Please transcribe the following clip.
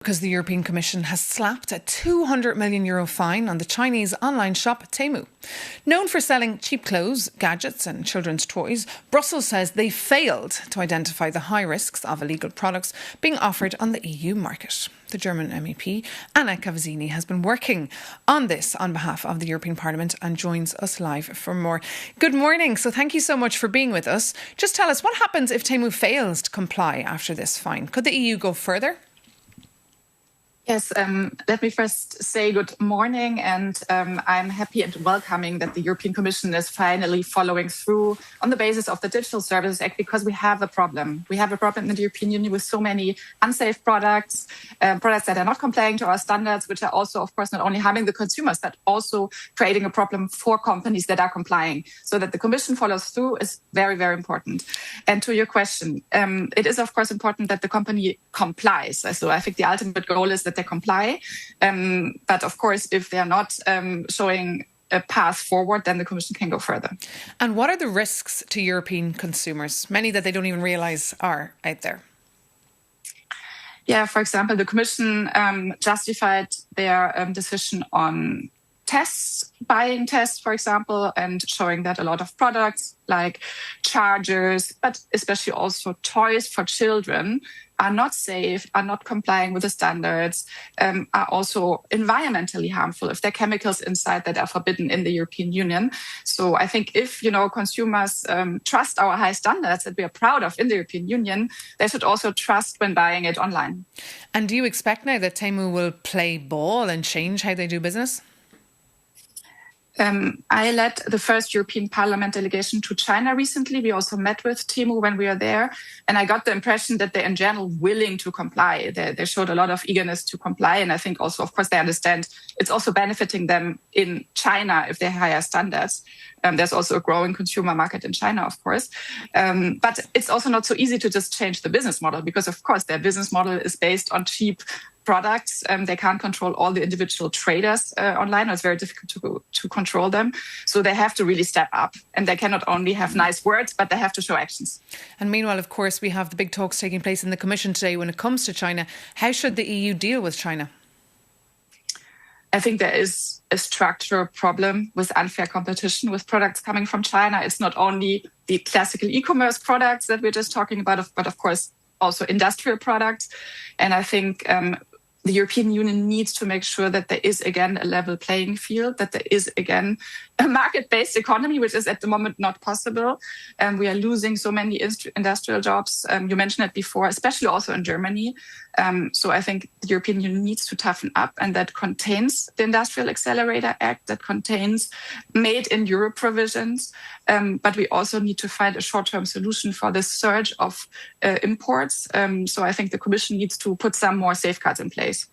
Because the European Commission has slapped a €200 million fine on the Chinese online shop Temu. Known for selling cheap clothes, gadgets and children's toys, Brussels says they failed to identify the high risks of illegal products being offered on the EU market. The German MEP, Cavazzini, has been working on this on behalf of the European Parliament and joins us live for more. Good morning. So thank you so much for being with us. Just tell us, what happens if Temu fails to comply after this fine? Could the EU go further? Yes, let me first say good morning, and I'm happy and welcoming that the European Commission is finally following through on the basis of the Digital Services Act, because we have a problem. We have a problem in the European Union with so many unsafe products, products that are not complying to our standards, which are also, of course, not only harming the consumers, but also creating a problem for companies that are complying. So that the Commission follows through is very, very important. And to your question, it is, of course, important that the company complies. So I think the ultimate goal is that they comply. But of course, if they're not showing a path forward, then the Commission can go further. And what are the risks to European consumers? Many that they don't even realise are out there. Yeah, for example, the Commission justified their decision on tests, buying tests, for example, and showing that a lot of products like chargers, but especially also toys for children, are not safe, are not complying with the standards, are also environmentally harmful if there are chemicals inside that are forbidden in the European Union. So I think if, consumers trust our high standards that we are proud of in the European Union, they should also trust when buying it online. And do you expect now that Temu will play ball and change how they do business? I led the first European Parliament delegation to China recently. We also met with Temu when we were there. And I got the impression that they're in general willing to comply. They showed a lot of eagerness to comply. And I think also, of course, they understand it's also benefiting them in China if they have higher standards. There's also a growing consumer market in China, of course. But it's also not so easy to just change the business model because, of course, their business model is based on cheap products. They can't control all the individual traders online. It's very difficult to control them. So they have to really step up. And they cannot only have nice words, but they have to show actions. And meanwhile, of course, we have the big talks taking place in the Commission today when it comes to China. How should the EU deal with China? I think there is a structural problem with unfair competition with products coming from China. It's not only the classical e-commerce products that we're just talking about, but of course also industrial products. And I think the European Union needs to make sure that there is again a level playing field, that there is again a market-based economy, which is at the moment not possible. We are losing so many industrial jobs. You mentioned it before, especially also in Germany. So I think the European Union needs to toughen up, and that contains the Industrial Accelerator Act, that contains Made in Europe provisions. But we also need to find a short-term solution for this surge of imports. So I think the Commission needs to put some more safeguards in place.